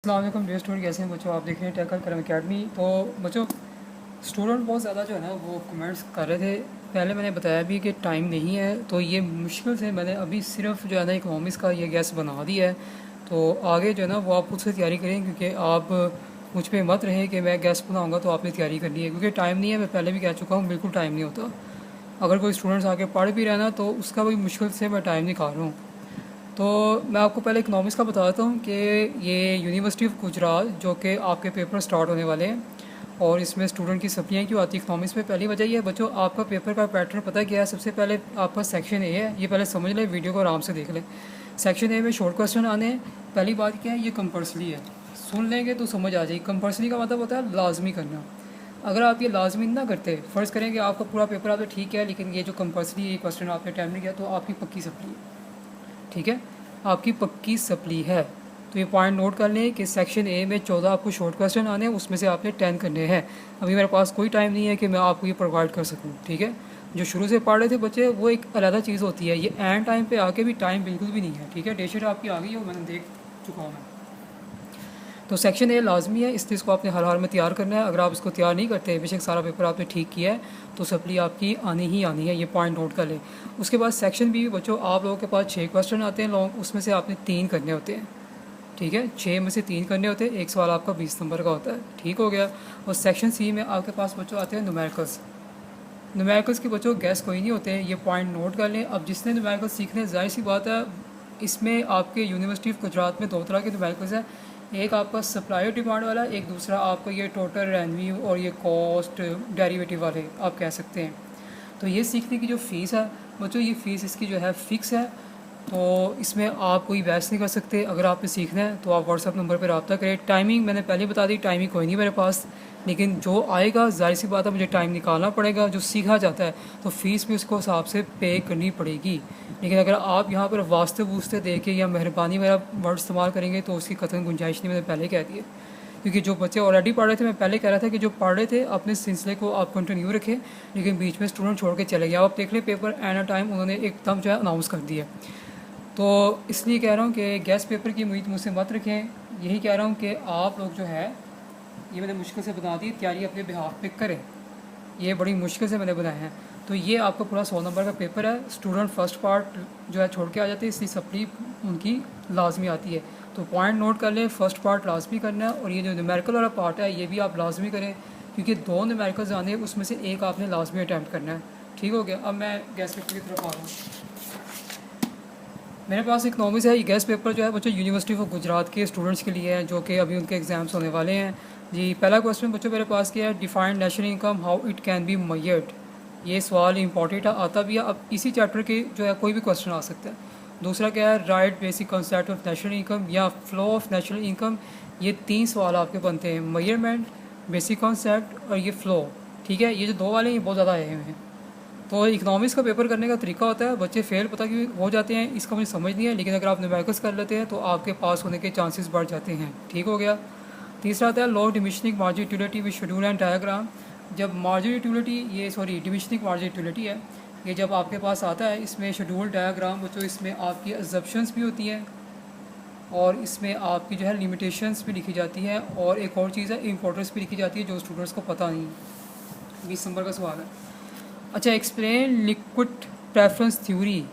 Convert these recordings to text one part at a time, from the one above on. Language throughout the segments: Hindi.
अस्सलाम वालेकुम डियर स्टूडेंट, कैसे हैं बच्चों। आप देख रहे हैं टैकल करम अकेडमी। तो बच्चों, स्टूडेंट बहुत ज़्यादा जो है ना वो कमेंट्स कर रहे थे। पहले मैंने बताया भी कि टाइम नहीं है, तो ये मुश्किल से मैंने अभी सिर्फ जो है ना इकोनॉमिक्स का ये गैस बना दिया है। तो आगे जो है ना वो आप खुद से तैयारी करें, क्योंकि आप मुझ पर मत रहे कि मैं गैस बनाऊँगा तो आपने तैयारी करनी है, क्योंकि टाइम नहीं है। मैं पहले भी कह चुका हूँ, बिल्कुल टाइम नहीं होता। अगर कोई स्टूडेंट्स आके पढ़ भी रहा है ना तो उसका भी मुश्किल से मैं टाइम निकाल रहा हूँ। तो मैं आपको पहले इकनॉमिक्स का बताता हूँ कि ये यूनिवर्सिटी ऑफ गुजरात जो कि आपके पेपर स्टार्ट होने वाले हैं, और इसमें स्टूडेंट की सप्लियाँ क्यों आती है इकनॉमिक्स में। पहली वजह ये है बच्चों, आपका पेपर का पैटर्न पता क्या है। सबसे पहले आपका सेक्शन ए है, ये पहले समझ लें, वीडियो को आराम से देख लें। सेक्शन ए में शॉर्ट क्वेश्चन आने हैं। पहली बात क्या है, ये कंपल्सरी है, सुन लेंगे तो समझ आ जाएगी। कंपल्सरी का मतलब होता है लाजमी करना। अगर आप ये लाजमी ना करते, फ़र्ज़ करें कि आपका पूरा पेपर आप तो ठीक है, लेकिन ये जो कंपल्सरी क्वेश्चन आपने अटैम्प्ट नहीं किया, तो आपकी पक्की सप्ली है। ठीक है, आपकी पक्की सप्ली है। तो ये पॉइंट नोट कर लें कि सेक्शन ए में 14 आपको शॉर्ट क्वेश्चन आने हैं, उसमें से आपने 10 करने हैं। अभी मेरे पास कोई टाइम नहीं है कि मैं आपको ये प्रोवाइड कर सकूं। ठीक है, जो शुरू से पढ़ रहे थे बच्चे, वो एक अलग चीज़ होती है। ये एंड टाइम पे आके भी टाइम बिल्कुल भी नहीं है। ठीक है, डेट आपकी आ गई है, मैंने देख चुका हूँ मैं। तो सेक्शन ए लाजमी है, इस चीज़ को आपने हर हाल में तैयार करना है। अगर आप इसको तैयार नहीं करते, बेशक सारा पेपर आपने ठीक किया है, तो सप्ली आपकी आनी ही आनी है। ये पॉइंट नोट कर लें। उसके बाद सेक्शन बी बच्चों, आप लोगों के पास 6 क्वेश्चन आते हैं लॉन्ग, उसमें से आपने 3 करने होते हैं। ठीक है, 6 में से 3 करने होते हैं। एक सवाल आपका 20 नंबर का होता है। ठीक हो गया। और सेक्शन सी में आपके पास बच्चों आते हैं न्यूमेरिकल्स। न्यूमेरिकल्स के बच्चों गैस कोई नहीं होते, ये पॉइंट नोट कर लें। अब जिसने न्यूमेरिकल्स सीखने, जाहिर सी बात है, इसमें आपके यूनिवर्सिटी ऑफ गुजरात में 2 तरह के न्यूमेरिकल्स हैं। एक आपका सप्लाई और डिमांड वाला, एक दूसरा आपका ये टोटल रेवेन्यू और ये कॉस्ट डेरिवेटिव वाले आप कह सकते हैं। तो ये सीखने की जो फ़ीस है बच्चों, ये फ़ीस इसकी जो है फ़िक्स है। तो इसमें आप कोई बहस नहीं कर सकते। अगर आपने सीखना है तो आप व्हाट्सअप नंबर पर रब्ता करें। टाइमिंग मैंने पहले बता दी, टाइमिंग कोई नहीं मेरे पास, लेकिन जो आएगा जाहिर सी बात है मुझे टाइम निकालना पड़ेगा। जो सीखा जाता है तो फ़ीस भी उसको हिसाब से पे करनी पड़ेगी। लेकिन अगर आप यहाँ पर वास्ते वूस्ते दे के या मेहरबानी मेरा वर्ड इस्तेमाल करेंगे तो उसकी कतई गुंजाइश नहीं, मैंने पहले कह दिया। क्योंकि जो बच्चे ऑलरेडी पढ़ रहे थे, मैं पहले कह रहा था कि जो पढ़ रहे थे अपने सिलसिले को आप कंटिन्यू रखें, लेकिन बीच में स्टूडेंट छोड़ के चले गए। आप देख लें पेपर एट अ टाइम उन्होंने एकदम जो है अनाउंस कर दिया। तो इसलिए कह रहा हूँ कि गैस पेपर की उम्मीद मुझसे मत रखें। यही कह रहा हूँ कि आप लोग जो है, ये मैंने मुश्किल से बना दी, तैयारी अपने बिहाफ पे करें। ये बड़ी मुश्किल से मैंने बनाए हैं। तो ये आपका पूरा 100 नंबर का पेपर है। स्टूडेंट फर्स्ट पार्ट जो है छोड़ के आ जाते हैं, इसलिए सप्ली उनकी लाजमी आती है। तो पॉइंट नोट कर लें, फर्स्ट पार्ट लाजमी करना है, और ये जो न्यूमेरिकल वाला पार्ट है ये भी आप लाजमी करें, क्योंकि 2 न्यूमेरिकल्स आने हैं, उसमें से एक आपने लाजमी अटैम्प्ट करना है। ठीक हो गया। अब मैं गैस पेपर की तरफ आ रहा हूँ। मेरे पास इकनॉमिक्स है। ये गैस पेपर जो है बच्चों यूनिवर्सिटी ऑफ गुजरात के स्टूडेंट्स के लिए है, जो कि अभी उनके एग्ज़ाम्स होने वाले हैं। जी, पहला क्वेश्चन बच्चों मेरे पास क्या है, defined national income, how it can be measured. ये सवाल इंपॉर्टेंट आता भी है, अब इसी चैप्टर के जो है कोई भी क्वेश्चन आ सकता है। दूसरा क्या है, right basic concept of national income या फ्लो ऑफ नेशनल इनकम। ये 3 सवाल आपके बनते हैं, मेजरमेंट, बेसिक कॉन्सेप्ट और ये फ़्लो। ठीक है, ये जो 2 वाले हैं ये बहुत ज़्यादा आए हुए हैं। तो इकनॉमिक्स का पेपर करने का तरीका होता है, बच्चे फेल पता कि हो जाते हैं, इसका मुझे समझ नहीं है, लेकिन अगर आप न्यूमेरिकल्स कर लेते हैं तो आपके पास होने के चांसेस बढ़ जाते हैं। ठीक हो गया। तीसरा आता है law diminishing margin utility with schedule and diagram. जब मार्जिन यूटिलिटी, ये सॉरी डिमिशनिंग मार्जिन यूटिलिटी है, ये जब आपके पास आता है, इसमें शेड्यूल डायग्राम बच्चों, इसमें आपकी अजप्शंस भी होती हैं और इसमें आपकी जो है लिमिटेशंस भी लिखी जाती है, और एक और चीज़ है इंपॉर्टेंस भी लिखी जाती है, जो स्टूडेंट्स को पता नहीं। 20 नंबर का सवाल है। अच्छा, एक्सप्लेन लिक्विड प्रेफरेंस थ्योरी,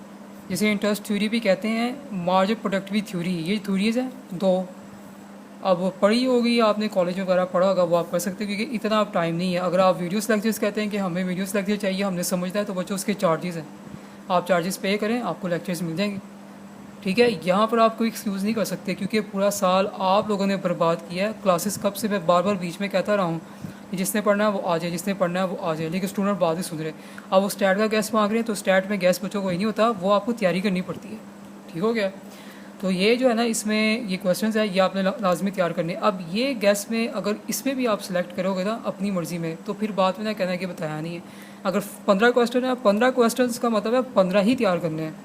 जिसे इंटरेस्ट थ्योरी भी कहते हैं, मार्जिन प्रोडक्टिविटी थ्योरी। ये थ्योरीज हैं 2। अब पढ़ी होगी आपने, कॉलेज वगैरह पढ़ा होगा, वो आप कर सकते हैं, क्योंकि इतना आप टाइम नहीं है। अगर आप वीडियोस लेक्चर्स कहते हैं कि हमें वीडियोस लेक्चर चाहिए, हमने समझना है, तो बच्चों उसके चार्जेस हैं, आप चार्जेस पे करें, आपको लेक्चर्स मिल जाएंगे। ठीक है, यहाँ पर आप कोई एक्सक्यूज़ नहीं कर सकते, क्योंकि पूरा साल आप लोगों ने बर्बाद किया है। क्लासेस कब से मैं बार बार बीच में कहता रहा हूँ, जिसने पढ़ना है वो आ जाए, जिसने पढ़ना है वो आ जाए, लेकिन स्टूडेंट बाद ही सुन रहे। अब वो स्टैट का गैस मांग रहे हैं, तो स्टैट में गैस बच्चों को ही नहीं होता, वो आपको तैयारी करनी पड़ती है। ठीक हो गया। तो ये जो है ना, इसमें ये क्वेश्चंस है, ये आपने लाजमी तैयार करने। अब ये गैस में अगर इसमें भी आप सेलेक्ट करोगे ना अपनी मर्ज़ी में, तो फिर बात में ना कहना है कि बताया नहीं है। अगर 15 क्वेश्चन है, 15 क्वेश्चन का मतलब है 15 ही तैयार करने हैं।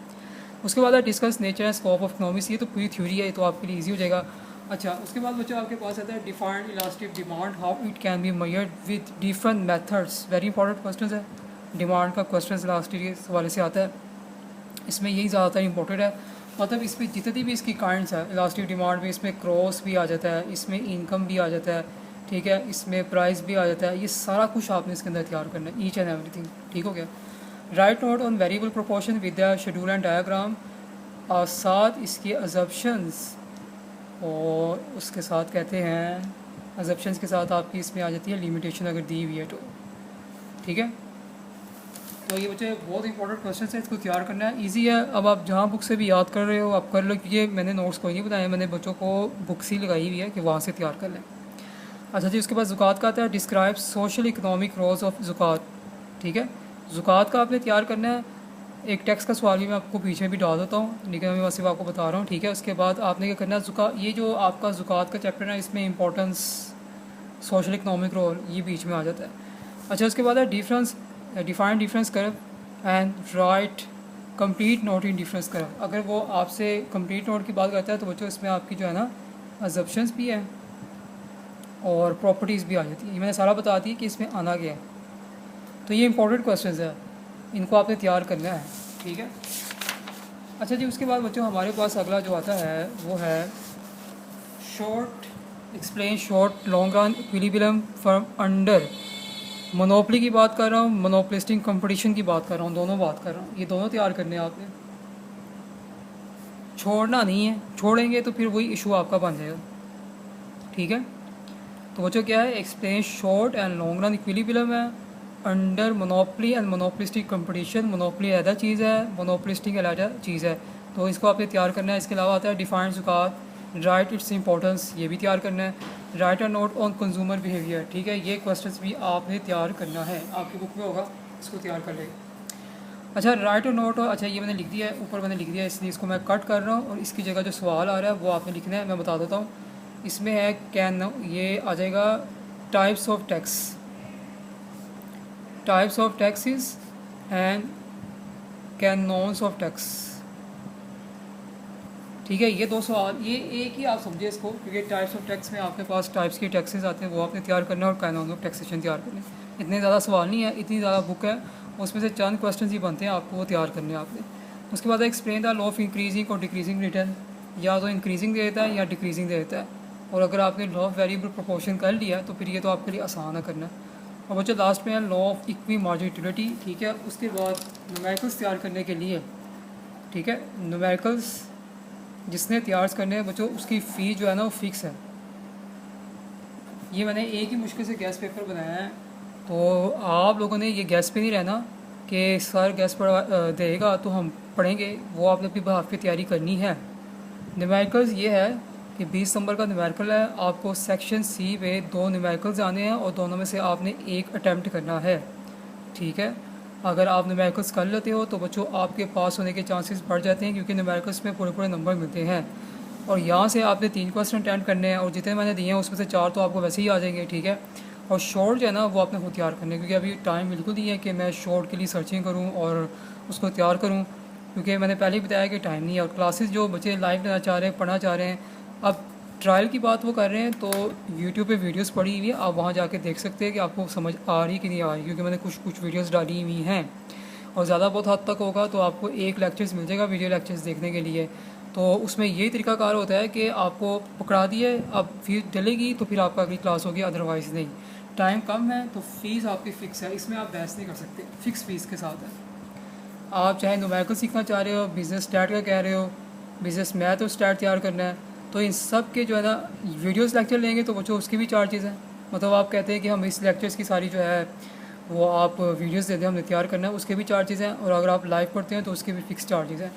उसके बाद है discuss nature and scope of economics. ये तो पूरी थ्योरी है, तो आपके लिए ईजी हो जाएगा। अच्छा, उसके बाद बच्चों आपके पास आता है defined elastic demand, how it can be measured with different methods. Very important question है। डिमांड का क्वेश्चन इलास्टिक के हवाले से आता है, इसमें यही ज़्यादातर इंपॉर्टेंट है। मतलब इसमें जितनी भी इसकी काइंड्स है, इलास्टिक डिमांड में इसमें क्रॉस भी आ जाता है, इसमें इनकम भी आ जाता है, ठीक है, इसमें प्राइस भी आ जाता है। ये सारा कुछ आपने इसके अंदर तैयार करना है, ईच एंड एवरीथिंग। ठीक हो गया। Right note on variable proportion with the schedule and diagram, और साथ इसके अजप्शंस, और उसके साथ कहते हैं अजप्शंस के साथ आपकी इसमें आ जाती है लिमिटेशन अगर दी हुई है तो। ठीक है, तो ये बच्चे बहुत इंपॉर्टेंट क्वेश्चन है, इसको तैयार करना है, इजी है। अब आप जहाँ बुक से भी याद कर रहे हो आप कर लो, क्योंकि मैंने नोट्स कोई नहीं बनाए, मैंने बच्चों को बुक्स ही लगाई हुई है कि वहाँ से तैयार कर लें। अच्छा जी, उसके बाद ज़ुकात का आता है, describe social economic roles of ज़ुकात। ठीक है, ज़ुकात का आपने तैयार करना है। एक टेक्स्ट का सवाल भी मैं आपको पीछे भी डाल देता हूँ, लेकिन मैं सिर्फ आपको बता रहा हूँ। ठीक है, उसके बाद आपने क्या करना है, ये जो आपका ज़ुकात का चैप्टर है इसमें इंपॉर्टेंस सोशल इकनॉमिक रोल ये बीच में आ जाता है। अच्छा, उसके बाद है difference, define difference curve and right complete note in difference curve. अगर वो आपसे कंप्लीट नोट की बात करता है तो बच्चों इसमें आपकी जो है ना अजप्शंस भी है और प्रॉपर्टीज़ भी आ जाती है। ये मैंने सारा बता दी कि इसमें आना क्या है। तो ये इंपॉर्टेंट क्वेश्चंस है, इनको आपने तैयार करना है। ठीक है। अच्छा जी, उसके बाद बच्चों हमारे पास अगला जो आता है वो है short explain short long run equilibrium from under. Monopoly की बात कर रहा हूँ, मोनोपलिस्टिक कंपटीशन की बात कर रहा हूँ, दोनों बात कर रहा हूँ। ये दोनों तैयार करने हैं आपने, छोड़ना नहीं है, छोड़ेंगे तो फिर वही इशू आपका बन जाएगा। ठीक है, तो बच्चों क्या है, explain short and long run equilibrium है under monopoly and monopolistic competition. Monopoly अलग चीज़ है, मोनोपलिस्टिक अलग चीज़ है, तो इसको आपने तैयार करना है। इसके अलावा आता है डिफाइन ज़ुकात, राइट इट्स इंपॉर्टेंस, ये भी तैयार करना है। Right a note on consumer behaviour. ठीक है, ये क्वेश्चंस भी आपने तैयार करना है, आपकी बुक में होगा, इसको तैयार कर लेगा। अच्छा, राइट अ नोट, अच्छा ये मैंने लिख दिया है, ऊपर मैंने लिख दिया है, इसलिए इसको मैं कट कर रहा हूँ और इसकी जगह जो सवाल आ रहा है वो आपने लिखना है। मैं बता देता हूँ, इसमें है कैन, ये आ जाएगा types of tax, types of taxes and canons of tax. ठीक है, ये दो सवाल, ये एक ही आप समझे इसको, क्योंकि टाइप्स ऑफ टैक्स में आपके पास टाइप्स के टैक्सेस आते हैं, वो आपने तैयार करना है, और कैनॉन ऑफ टैक्सेशन तैयार करना है। इतने ज़्यादा सवाल नहीं है, इतनी ज़्यादा बुक है, उसमें से चंद क्वेश्चन ही बनते हैं, आपको वो तैयार करने हैं आपने। उसके बाद explain the law of increasing और डिक्रीजिंग रिटर्न, या तो इंक्रीजिंग दे देता है या डिक्रीजिंग दे देता है, और अगर आपने लॉ ऑफ वेरिएबल प्रोपोर्शन कर लिया तो फिर ये तो आपके लिए आसान है करना। और बच्चों लास्ट में है लॉ ऑफ इक्वी मार्जिनलिटी। ठीक है, उसके बाद न्यूमेरिकल्स तैयार करने के लिए, ठीक है, न्यूमेरिकल्स जिसने तैयार करने हैं बच्चों उसकी फ़ीस जो है ना वो फिक्स है। ये मैंने एक ही मुश्किल से गैस पेपर बनाया है, तो आप लोगों ने ये गैस पे नहीं रहना कि सर गैस पढ़ा देगा तो हम पढ़ेंगे, वो आपने अपनी बहाफ की तैयारी करनी है। न्यूमेरिकल्स ये है कि 20 नंबर का न्यूमेरिकल है, आपको सेक्शन सी में 2 न्यूमेरिकल्स आने हैं और दोनों में से आपने एक अटैम्प्ट करना है। ठीक है, अगर आप न्यूमेरिकल्स कर लेते हो तो बच्चों आपके पास होने के चांसेस बढ़ जाते हैं, क्योंकि न्यूमेरिकल्स में पूरे पूरे नंबर मिलते हैं। और यहाँ से आपने 3 क्वेश्चन अटेंड करने हैं, और जितने मैंने दिए हैं उसमें से 4 तो आपको वैसे ही आ जाएंगे। ठीक है, और शॉर्ट जो है ना वो आपने खुद तैयार करने, क्योंकि अभी टाइम बिल्कुल नहीं है कि मैं शॉर्ट के लिए सर्चिंग करूँ और उसको तैयार करूँ, क्योंकि मैंने पहले ही बताया कि टाइम नहीं है। और क्लासेस जो बच्चे लाइव लेना चाह रहे हैं, पढ़ना चाह रहे हैं, अब ट्रायल की बात वो कर रहे हैं, तो यूट्यूब पे वीडियोस पड़ी हुई है, आप वहाँ जाके देख सकते हैं कि आपको समझ आ रही कि नहीं आ रही, क्योंकि मैंने कुछ वीडियोस डाली हुई हैं। और ज़्यादा बहुत हद तक होगा तो आपको एक लेक्चर्स मिल जाएगा वीडियो लेक्चर्स देखने के लिए, तो उसमें यही तरीकाकार होता है कि आपको पकड़ा दिए, अब फीस डलेगी तो फिर आपका अगली क्लास होगी, अदरवाइज़ नहीं। टाइम कम है तो फ़ीस आपकी फ़िक्स है, इसमें आप बहस नहीं कर सकते, फ़िक्स फ़ीस के साथ है। आप चाहे न्यूमेरिकल सीखना चाह रहे हो, बिज़नेस स्टार्ट का कह रहे हो, बिज़नेस मैथ और स्टार्ट तैयार करना है, तो इन सब के जो है ना वीडियोस लेक्चर लेंगे तो बच्चों उसकी भी चार्जेज़ हैं। मतलब आप कहते हैं कि हम इस लेक्चर्स की सारी जो है वो आप वीडियोस दे दें, हमने तैयार करना है, उसके भी चार्जेज़ हैं, और अगर आप लाइव पढ़ते हैं तो उसके भी फ़िक्स चार्जेज़ हैं।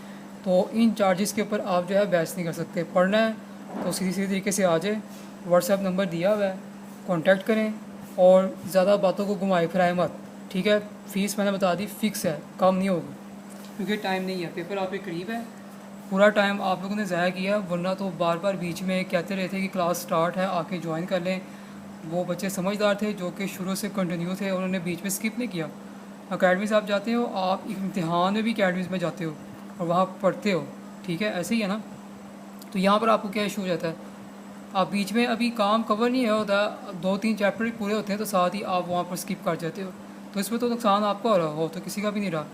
तो इन चार्जेस के ऊपर आप जो है बहस नहीं कर सकते। पढ़ना है तो सीधी सीधी तरीके से आ जाए, व्हाट्सएप नंबर दिया हुआ है, कॉन्टैक्ट करें, और ज़्यादा बातों को घुमाए फिराए मत। ठीक है, फ़ीस मैंने बता दी फ़िक्स है, कम नहीं होगी, क्योंकि टाइम नहीं है, पेपर आपके करीब है, पूरा टाइम आप लोगों ने ज़ाया किया, वरना तो बार बार बीच में कहते रहते कि क्लास स्टार्ट है आके ज्वाइन कर लें। वो बच्चे समझदार थे जो कि शुरू से कंटिन्यू थे, उन्होंने बीच में स्किप नहीं किया। अकेडमीज़ आप जाते हो, आप इम्तिहान में भी अकेडमीज़ में जाते हो और वहाँ पढ़ते हो, ठीक है, ऐसे ही है ना। तो यहाँ पर आपको क्या इशू हो जाता है, आप बीच में अभी काम कवर नहीं होता, 2-3 चैप्टर पूरे होते हैं तो साथ ही आप वहाँ पर स्किप कर जाते हो, तो इसमें तो नुकसान आपका हो रहा हो तो किसी का भी नहीं रहा।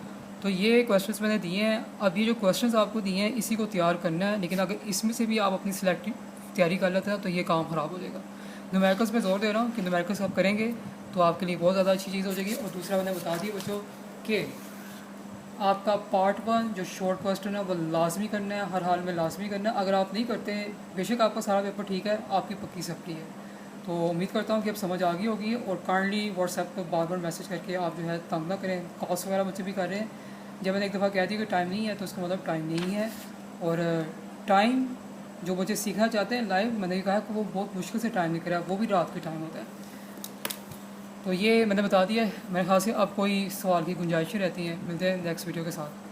तो ये क्वेश्चंस मैंने दिए हैं। अब ये जो क्वेश्चंस आपको दिए हैं इसी को तैयार करना है, लेकिन अगर इसमें से भी आप अपनी सिलेक्टिव तैयारी कर लेते हैं तो ये काम ख़राब हो जाएगा। न्यूमेरिकल्स में ज़ोर दे रहा हूँ कि न्यूमेरिकल्स आप करेंगे तो आपके लिए बहुत ज़्यादा अच्छी चीज़ हो जाएगी। और दूसरा मैंने बता दिया बच्चों कि आपका पार्ट 1 जो शॉर्ट क्वेश्चन है वो लाजमी करना है, हर हाल में लाजमी करना है। अगर आप नहीं करते, बेशक आपका सारा पेपर ठीक है, आपकी पक्की सप्ली है। तो उम्मीद करता हूँ कि अब समझ आ गई होगी। और काइंडली व्हाट्सएप पर बार बार मैसेज करके आप जो है तंग ना करें। कॉल्स वगैरह मुझसे भी कर रहे हैं। जब मैंने एक दफ़ा कह दिया कि टाइम नहीं है तो उसका मतलब टाइम नहीं है। और टाइम जो बच्चे सीखना चाहते हैं लाइव, मैंने कहा कि वो बहुत मुश्किल से टाइम निकल रहा है, वो भी रात के टाइम होता है। तो ये मैंने बता दिया है। मेरे ख्याल से अब कोई सवाल की गुंजाइशें रहती हैं। मिलते हैं नेक्स्ट वीडियो के साथ।